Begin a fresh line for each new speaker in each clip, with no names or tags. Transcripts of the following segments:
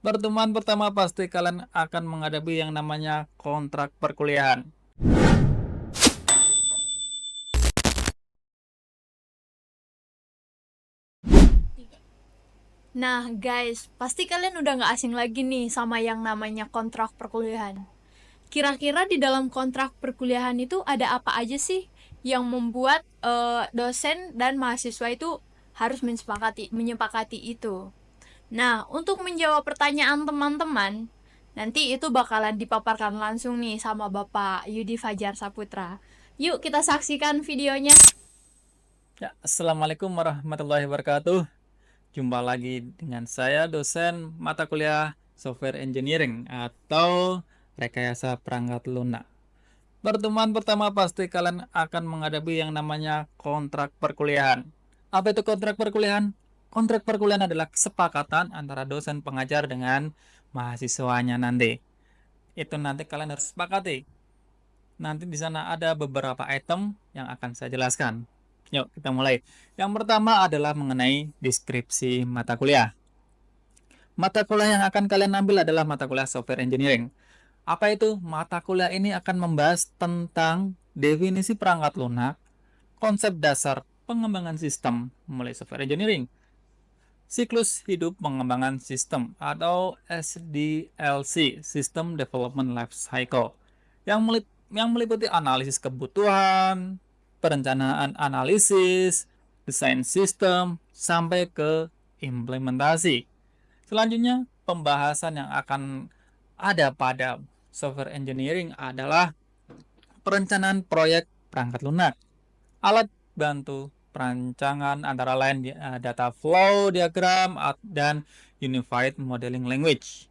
Pertemuan pertama pasti kalian akan menghadapi yang namanya kontrak perkuliahan.
Nah, guys, pasti kalian udah nggak asing lagi nih sama yang namanya kontrak perkuliahan. Kira-kira di dalam kontrak perkuliahan itu ada apa aja sih yang membuat dosen dan mahasiswa itu harus menyepakati itu? Nah, untuk menjawab pertanyaan teman-teman, nanti itu bakalan dipaparkan langsung nih sama Bapak Yudi Fajar Saputra. Yuk kita saksikan videonya.
Ya, Assalamualaikum warahmatullahi wabarakatuh. Jumpa lagi dengan saya, dosen mata kuliah Software Engineering atau Rekayasa Perangkat Lunak. Pertemuan pertama pasti kalian akan menghadapi yang namanya kontrak perkuliahan. Apa itu kontrak perkuliahan? Kontrak perkuliahan adalah kesepakatan antara dosen pengajar dengan mahasiswanya nanti. Itu nanti kalian harus sepakati. Nanti di sana ada beberapa item yang akan saya jelaskan. Yuk, kita mulai. Yang pertama adalah mengenai deskripsi mata kuliah. Mata kuliah yang akan kalian ambil adalah mata kuliah Software Engineering. Apa itu? Mata kuliah ini akan membahas tentang definisi perangkat lunak, konsep dasar pengembangan sistem mulai software engineering, siklus hidup pengembangan sistem atau SDLC, System Development Life Cycle, yang meliputi analisis kebutuhan, perencanaan analisis, desain sistem, sampai ke implementasi. Selanjutnya, pembahasan yang akan ada pada software engineering adalah perencanaan proyek perangkat lunak, alat bantu perancangan antara lain data flow diagram dan unified modeling language,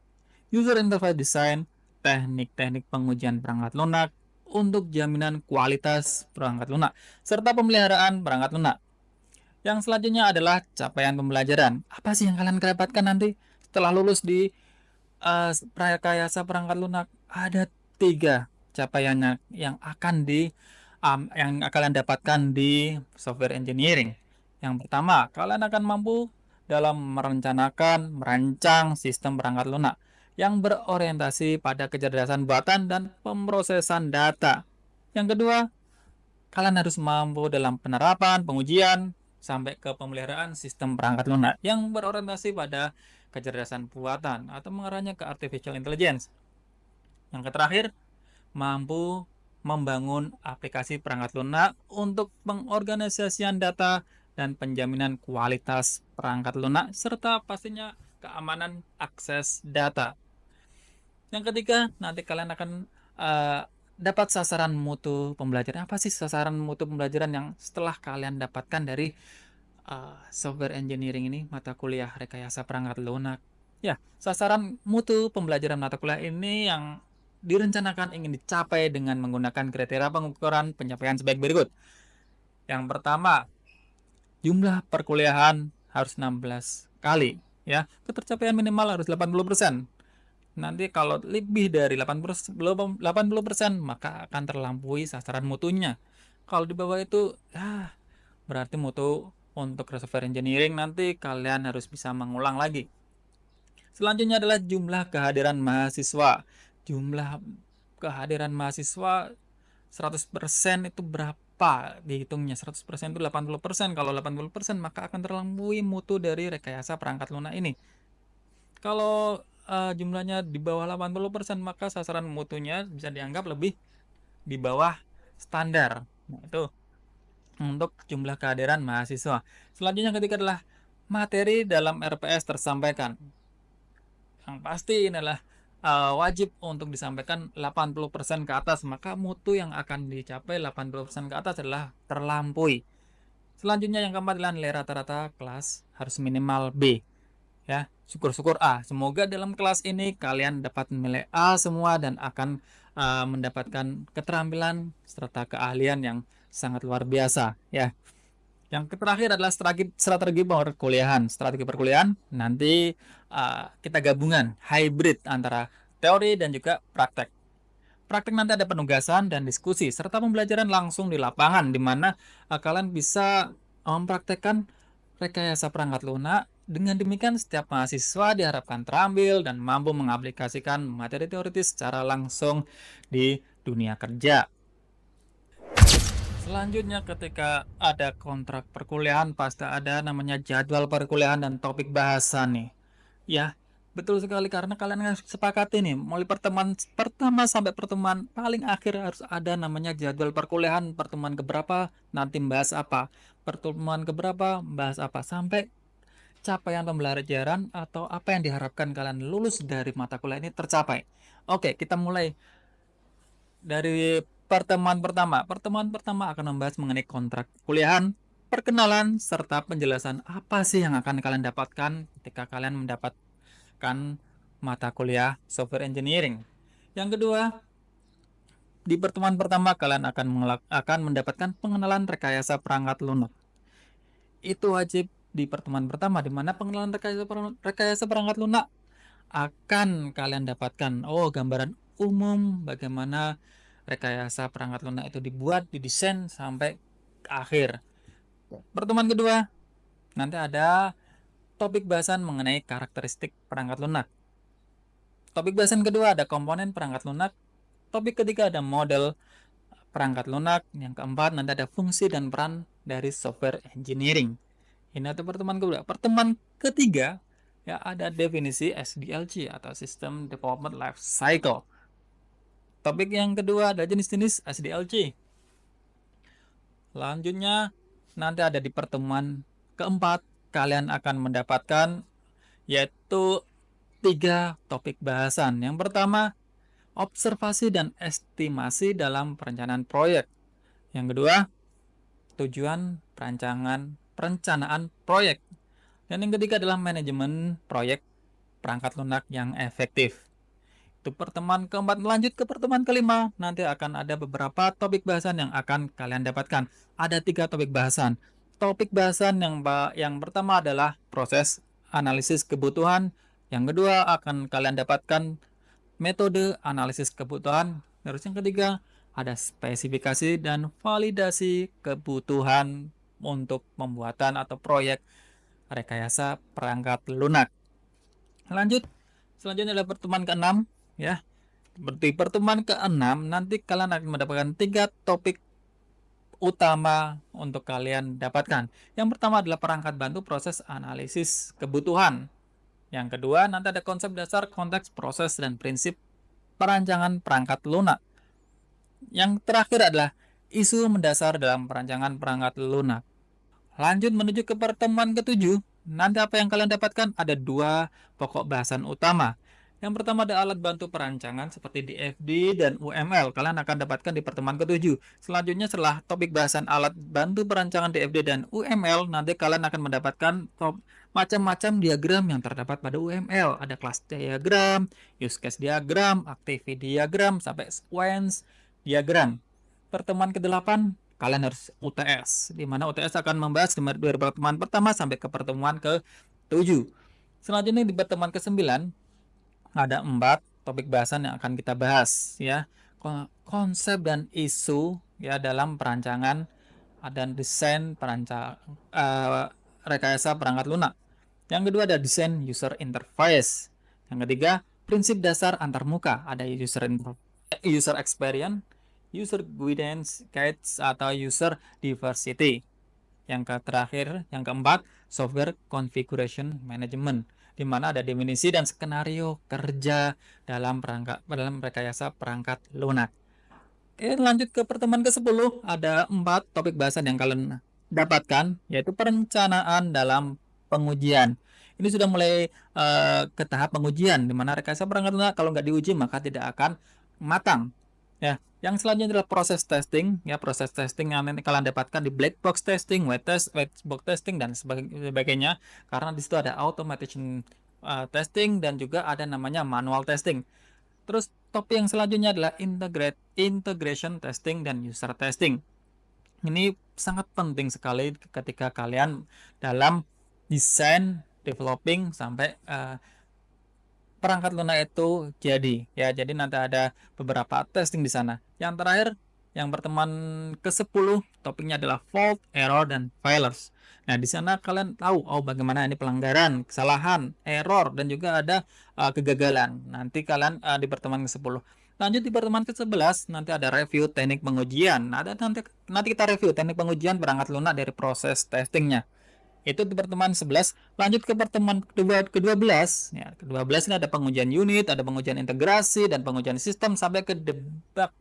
user interface design, teknik-teknik pengujian perangkat lunak untuk jaminan kualitas perangkat lunak, serta pemeliharaan perangkat lunak. Yang selanjutnya adalah capaian pembelajaran. Apa sih yang kalian dapatkan nanti setelah lulus di rekayasa perangkat lunak? Ada tiga capaiannya yang kalian dapatkan di software engineering. Yang pertama, kalian akan mampu dalam merancang sistem perangkat lunak yang berorientasi pada kecerdasan buatan dan pemrosesan data. Yang kedua, kalian harus mampu dalam penerapan, pengujian, sampai ke pemeliharaan sistem perangkat lunak yang berorientasi pada kecerdasan buatan atau mengarahnya ke artificial intelligence. Yang terakhir, mampu membangun aplikasi perangkat lunak untuk pengorganisasian data dan penjaminan kualitas perangkat lunak serta pastinya keamanan akses data. Yang ketiga, nanti kalian akan uh, dapat sasaran mutu pembelajaran. Apa sih sasaran mutu pembelajaran yang setelah kalian dapatkan dari software engineering ini, mata kuliah rekayasa perangkat lunak? Ya, sasaran mutu pembelajaran mata kuliah ini yang direncanakan ingin dicapai dengan menggunakan kriteria pengukuran pencapaian sebaik berikut. Yang pertama, jumlah perkuliahan harus 16 kali. Ya, ketercapaian minimal harus 80%. Nanti kalau lebih dari 80%, maka akan terlampaui sasaran mutunya. Kalau di bawah itu, ya berarti mutu untuk software engineering nanti kalian harus bisa mengulang lagi. Selanjutnya adalah jumlah kehadiran mahasiswa. Jumlah kehadiran mahasiswa 100% itu berapa dihitungnya? 100% itu 80%. Kalau 80% maka akan terlampaui mutu dari rekayasa perangkat lunak ini. Kalau jumlahnya di bawah 80%, maka sasaran mutunya bisa dianggap lebih di bawah standar. Nah, itu untuk jumlah kehadiran mahasiswa. Selanjutnya ketiga adalah materi dalam RPS tersampaikan. Yang pasti ini adalah wajib untuk disampaikan 80% ke atas, maka mutu yang akan dicapai 80% ke atas adalah terlampaui. Selanjutnya yang keempat adalah nilai rata-rata kelas harus minimal B. Ya, syukur-syukur A. Semoga dalam kelas ini kalian dapat nilai A semua dan akan mendapatkan keterampilan serta keahlian yang sangat luar biasa ya. Yang terakhir adalah strategi perkuliahan. Strategi perkuliahan nanti kita gabungan hybrid antara teori dan juga praktek. Praktek nanti ada penugasan dan diskusi serta pembelajaran langsung di lapangan di mana kalian bisa mempraktekkan rekayasa perangkat lunak Dengan demikian, setiap mahasiswa diharapkan terampil dan mampu mengaplikasikan materi teoritis secara langsung di dunia kerja. Selanjutnya, ketika ada kontrak perkuliahan, pasti ada namanya jadwal perkuliahan dan topik bahasan nih. Ya, betul sekali karena kalian harus sepakati nih, mulai pertemuan pertama sampai pertemuan paling akhir harus ada namanya jadwal perkuliahan, pertemuan keberapa nanti bahas apa, pertemuan keberapa bahas apa, sampai capaian pembelajaran atau apa yang diharapkan kalian lulus dari mata kuliah ini tercapai. Oke, kita mulai dari pertemuan pertama. Pertemuan pertama akan membahas mengenai kontrak kuliahan, perkenalan, serta penjelasan apa sih yang akan kalian dapatkan ketika kalian mendapatkan mata kuliah software engineering. Yang kedua, di pertemuan pertama kalian akan mendapatkan pengenalan rekayasa perangkat lunak. Itu wajib di pertemuan pertama, di mana pengenalan rekayasa perangkat lunak akan kalian dapatkan. Oh, gambaran umum bagaimana rekayasa perangkat lunak itu dibuat, didesain sampai ke akhir. Pertemuan kedua, nanti ada topik bahasan mengenai karakteristik perangkat lunak. Topik bahasan kedua ada komponen perangkat lunak. Topik ketiga ada model perangkat lunak. Yang keempat nanti ada fungsi dan peran dari software engineering. Ini ada pertemuan kedua. Pertemuan ketiga ya ada definisi SDLC atau System Development Life Cycle. Topik yang kedua ada jenis-jenis SDLC. Selanjutnya nanti ada di pertemuan keempat kalian akan mendapatkan yaitu 3 topik bahasan. Yang pertama, observasi dan estimasi dalam perencanaan proyek. Yang kedua, tujuan perencanaan proyek. Dan yang ketiga adalah manajemen proyek perangkat lunak yang efektif. Itu pertemuan keempat. Lanjut ke pertemuan kelima, nanti akan ada beberapa topik bahasan yang akan kalian dapatkan. Ada 3 topik bahasan. Topik bahasan yang pertama adalah proses analisis kebutuhan. Yang kedua akan kalian dapatkan metode analisis kebutuhan. Terus yang ketiga ada spesifikasi dan validasi kebutuhan untuk pembuatan atau proyek rekayasa perangkat lunak. Lanjut, selanjutnya adalah pertemuan ke-6 ya. Di pertemuan ke-6 nanti kalian akan mendapatkan 3 topik utama untuk kalian dapatkan. Yang pertama adalah perangkat bantu proses analisis kebutuhan. Yang kedua nanti ada konsep dasar, konteks, proses, dan prinsip perancangan perangkat lunak. Yang terakhir adalah isu mendasar dalam perancangan perangkat lunak. Lanjut menuju ke pertemuan ke-7. Nanti apa yang kalian dapatkan? Ada 2 pokok bahasan utama. Yang pertama ada alat bantu perancangan seperti DFD dan UML. Kalian akan dapatkan di pertemuan ke-7. Selanjutnya setelah topik bahasan alat bantu perancangan DFD dan UML, nanti kalian akan mendapatkan macam-macam diagram yang terdapat pada UML. Ada kelas diagram, use case diagram, activity diagram, sampai sequence diagram. Pertemuan ke-8 kalian harus UTS, di mana UTS akan membahas dari pertemuan pertama sampai ke pertemuan ke-7. Selanjutnya di pertemuan ke-9 ada 4 topik bahasan yang akan kita bahas ya. Konsep dan isu ya dalam perancangan dan desain rekayasa perangkat lunak. Yang kedua ada desain user interface. Yang ketiga, prinsip dasar antarmuka. Ada user experience, user guidance guides atau user diversity. Yang terakhir, yang keempat, software configuration management, di mana ada definisi dan skenario kerja dalam rekayasa perangkat lunak. Oke, lanjut ke pertemuan ke-10, ada 4 topik bahasan yang kalian dapatkan, yaitu perencanaan dalam pengujian. Ini sudah mulai ke tahap pengujian, di mana rekayasa perangkat lunak kalau nggak diuji maka tidak akan matang. Ya, yang selanjutnya adalah proses testing. Ya, proses testing yang nanti kalian dapatkan di black box testing, white box testing dan sebagainya. Karena di situ ada automation testing dan juga ada namanya manual testing. Terus topik yang selanjutnya adalah integration testing dan user testing. Ini sangat penting sekali ketika kalian dalam desain, developing sampai perangkat lunak itu jadi ya. Jadi nanti ada beberapa testing di sana. Yang terakhir Yang pertemuan ke-10 topiknya adalah fault, error, dan failures. Nah, di sana kalian tahu bagaimana ini pelanggaran, kesalahan, error, dan juga ada kegagalan. Nanti kalian di pertemuan ke-10. Lanjut di pertemuan ke-11 nanti ada review teknik pengujian. Nah, nanti kita review teknik pengujian perangkat lunak dari proses testingnya. Itu di pertemuan 11. Lanjut ke pertemuan ke-12. Ya, ke-12 ini ada pengujian unit, ada pengujian integrasi, dan pengujian sistem sampai ke debug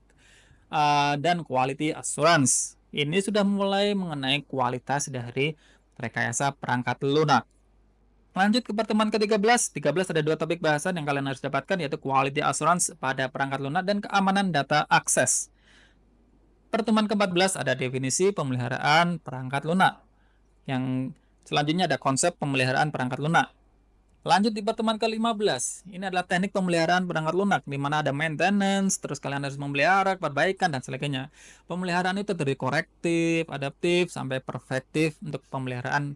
dan quality assurance. Ini sudah mulai mengenai kualitas dari rekayasa perangkat lunak. Lanjut ke pertemuan ke-13. 13 ada dua topik bahasan yang kalian harus dapatkan, yaitu quality assurance pada perangkat lunak dan keamanan data akses. Pertemuan ke-14 ada definisi pemeliharaan perangkat lunak. Yang selanjutnya ada konsep pemeliharaan perangkat lunak. Lanjut di pertemuan ke-15. Ini adalah teknik pemeliharaan perangkat lunak, di mana ada maintenance, terus kalian harus memelihara, perbaikan, dan sebagainya. Pemeliharaan itu dari korektif, adaptif, sampai perfektif untuk pemeliharaan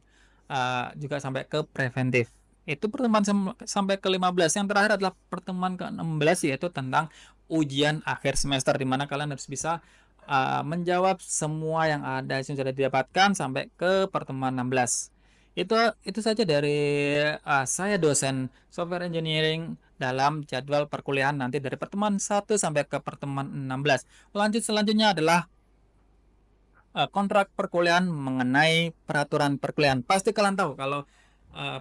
juga sampai ke preventif. Itu pertemuan sampai ke-15. Yang terakhir adalah pertemuan ke-16, yaitu tentang ujian akhir semester, di mana kalian harus bisa menjawab semua yang ada yang sudah didapatkan sampai ke pertemuan 16. Itu saja dari saya, dosen software engineering, dalam jadwal perkuliahan nanti dari pertemuan 1 sampai ke pertemuan 16. Lanjut selanjutnya adalah kontrak perkuliahan mengenai peraturan perkuliahan. Pasti kalian tahu kalau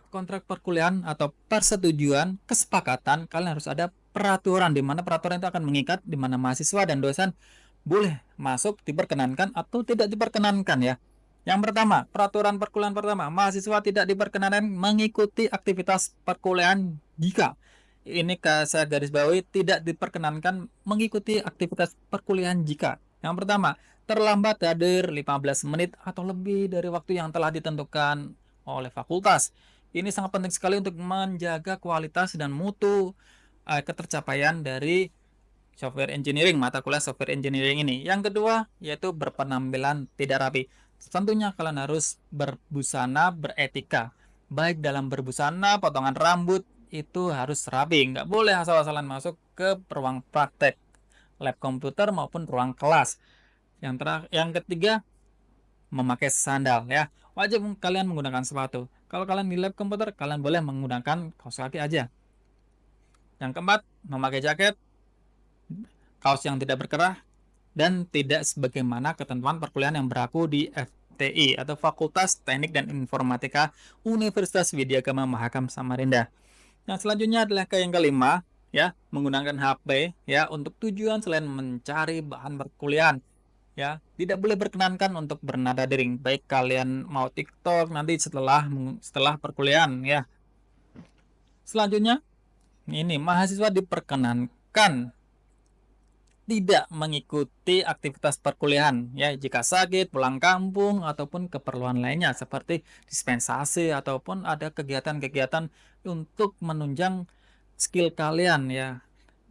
kontrak perkuliahan atau persetujuan kesepakatan, kalian harus ada peraturan, di mana peraturan itu akan mengikat, di mana mahasiswa dan dosen boleh masuk, diperkenankan atau tidak diperkenankan ya. Yang pertama, peraturan perkuliahan pertama, mahasiswa tidak diperkenankan mengikuti aktivitas perkuliahan jika ini saya garis bawahi, tidak diperkenankan mengikuti aktivitas perkuliahan jika. Yang pertama, terlambat hadir 15 menit atau lebih dari waktu yang telah ditentukan oleh fakultas. Ini sangat penting sekali untuk menjaga kualitas dan mutu ketercapaian dari software engineering, mata kuliah software engineering ini. Yang kedua, yaitu berpenampilan tidak rapi. Tentunya kalian harus berbusana beretika. Baik dalam berbusana, potongan rambut, itu harus rapi. Nggak boleh asal-asalan masuk ke ruang praktek, lab komputer maupun ruang kelas. Yang ketiga, memakai sandal ya. Wajib kalian menggunakan sepatu. Kalau kalian di lab komputer, kalian boleh menggunakan kaos kaki aja. Yang keempat, memakai jaket, kaos yang tidak berkerah, dan tidak sebagaimana ketentuan perkuliahan yang berlaku di FTI atau Fakultas Teknik dan Informatika Universitas Widyagama Mahakam Samarinda. Yang selanjutnya adalah yang kelima, ya, menggunakan HP ya untuk tujuan selain mencari bahan perkuliahan. Ya, tidak boleh berkenankan untuk bernada dering, baik kalian mau TikTok nanti setelah perkuliahan ya. Selanjutnya, ini mahasiswa diperkenankan tidak mengikuti aktivitas perkuliahan ya jika sakit, pulang kampung, ataupun keperluan lainnya seperti dispensasi ataupun ada kegiatan-kegiatan untuk menunjang skill kalian ya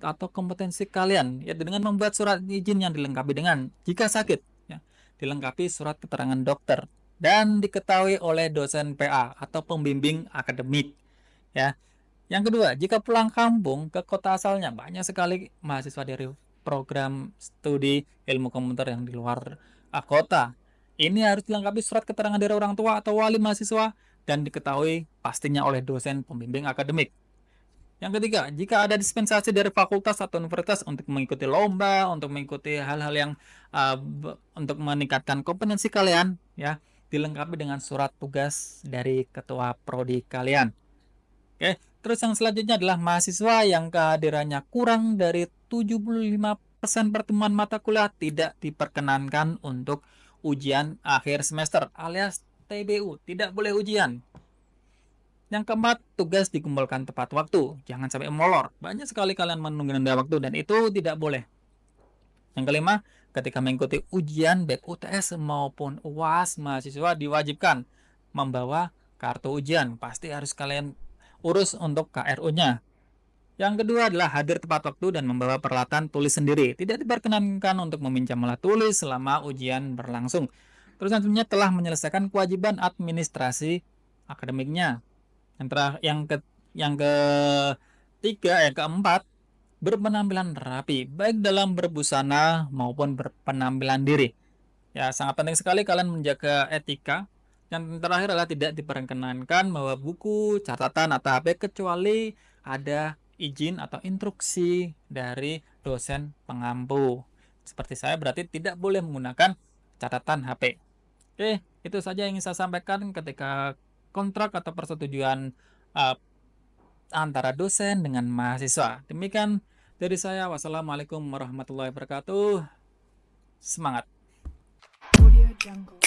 atau kompetensi kalian ya, dengan membuat surat izin yang dilengkapi dengan jika sakit ya, dilengkapi surat keterangan dokter dan diketahui oleh dosen PA atau pembimbing akademik ya. Yang kedua, jika pulang kampung ke kota asalnya, banyak sekali mahasiswa dari program studi ilmu komputer yang di luar kota. Ini harus dilengkapi surat keterangan dari orang tua atau wali mahasiswa dan diketahui pastinya oleh dosen pembimbing akademik. Yang ketiga, jika ada dispensasi dari fakultas atau universitas untuk mengikuti lomba, untuk mengikuti hal-hal yang untuk meningkatkan kompetensi kalian, ya, dilengkapi dengan surat tugas dari ketua prodi kalian. Oke, terus yang selanjutnya adalah mahasiswa yang kehadirannya kurang dari 75% pertemuan mata kuliah tidak diperkenankan untuk ujian akhir semester alias TBU, tidak boleh ujian. Yang keempat, tugas dikumpulkan tepat waktu, jangan sampai molor. Banyak sekali kalian menunda waktu dan itu tidak boleh. Yang kelima, ketika mengikuti ujian baik UTS maupun UAS, mahasiswa diwajibkan membawa kartu ujian. Pasti harus kalian urus untuk KRU-nya. Yang kedua adalah hadir tepat waktu dan membawa peralatan tulis sendiri. Tidak diperkenankan untuk meminjam alat tulis selama ujian berlangsung. Terus selanjutnya telah menyelesaikan kewajiban administrasi akademiknya. Yang keempat, berpenampilan rapi, baik dalam berbusana maupun berpenampilan diri. Ya, sangat penting sekali kalian menjaga etika. Yang terakhir adalah tidak diperkenankan membawa buku, catatan, atau HP kecuali ada izin atau instruksi dari dosen pengampu. Seperti saya berarti tidak boleh menggunakan catatan HP. Oke, itu saja yang ingin saya sampaikan ketika kontrak atau persetujuan uh, antara dosen dengan mahasiswa. Demikian dari saya. Wassalamualaikum warahmatullahi wabarakatuh. Semangat.
Audio Jungle.